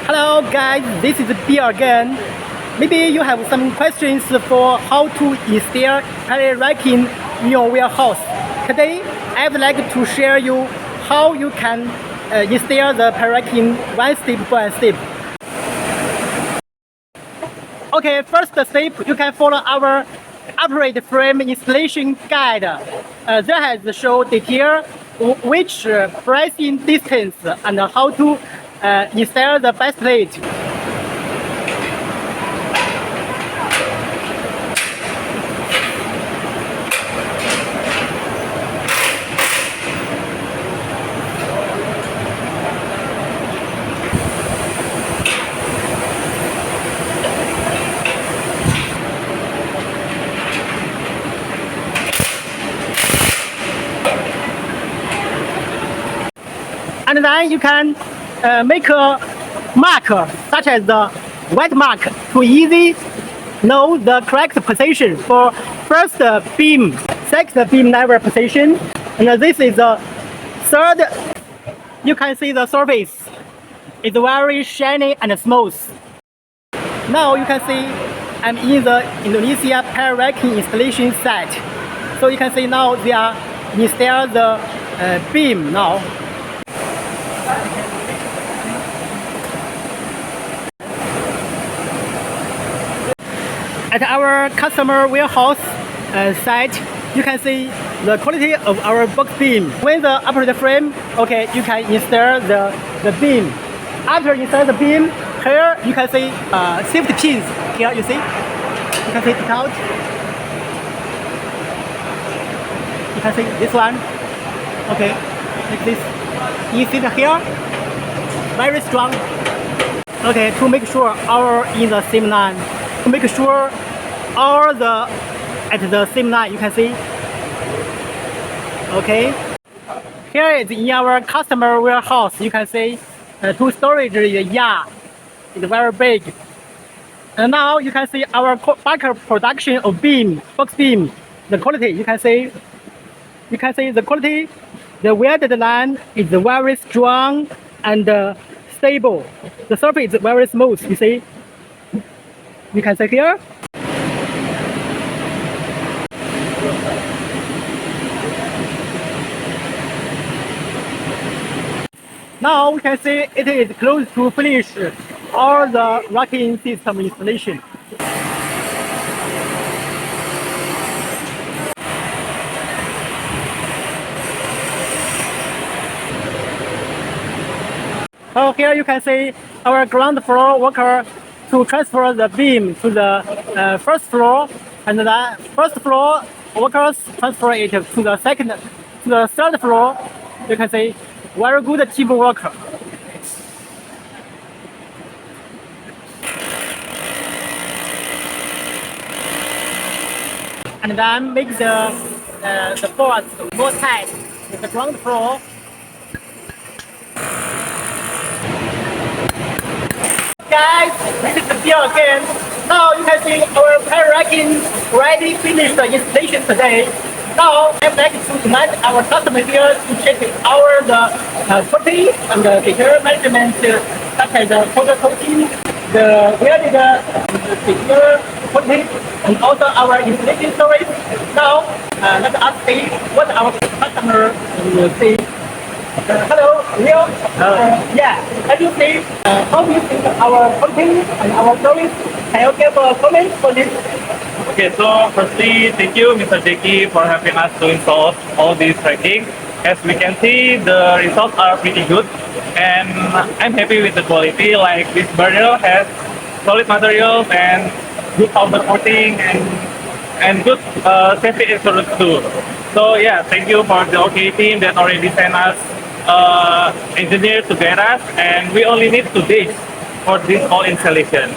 Hello guys, this is Bill again. Maybe you have some questions for how to install pallet racking in your warehouse. Today, I would like to share you how you can install the pallet racking one step. Okay, first step, you can follow our upright frame installation guide. That has show detail which pricing distance and how to install the base plate. And then you can make a mark such as the white mark to easy know the correct position for first beam, second beam level position, and this is the third. You can see the surface is very shiny and smooth. Now you can see I'm in the Indonesia pallet racking installation site. So you can see now they are install the beam now. At our customer warehouse site, you can see the quality of our box beam. When the upright frame, okay, you can install the beam. After install the beam, here you can see safety pins. Here you see, you can take it out. You can see this one. Okay, like this. You see here, very strong. Okay, to make sure all in the same line. To make sure all at the same line, you can see. Okay. Here is in our customer warehouse. You can see two storage yard. It's very big. And now you can see our bulk production of beam, box beam. The quality you can see. You can see the quality. The welded line is very strong and stable. The surface is very smooth. You see. You can see here. Now we can see it is close to finish all the racking system installation. So here you can see our ground floor worker to transfer the beam to the first floor, and the first floor workers transfer it to the third floor. You can see very good teamwork. And then make the boards more tight with the ground floor. Guys, this is the deal again. Now you can see our pallet racking ready finished the installation today. Now I would like to invite our customer here to check the quality and the detail management such as the powder coating, the welded detail quality, and also our installation service. Now let us see what our customer will see. Hello, Leo. Yeah, can you say how do you think our quality and our service? Can you give a comment for this? Okay, so firstly, thank you, Mr. Jackie, for helping us to install all these racking. As we can see, the results are pretty good, and I'm happy with the quality. Like this burner has solid materials and good powder coating and good safety insurance too. So yeah, thank you for the OKE team that already sent us engineer to get us, and we only need 2 days for this whole installation.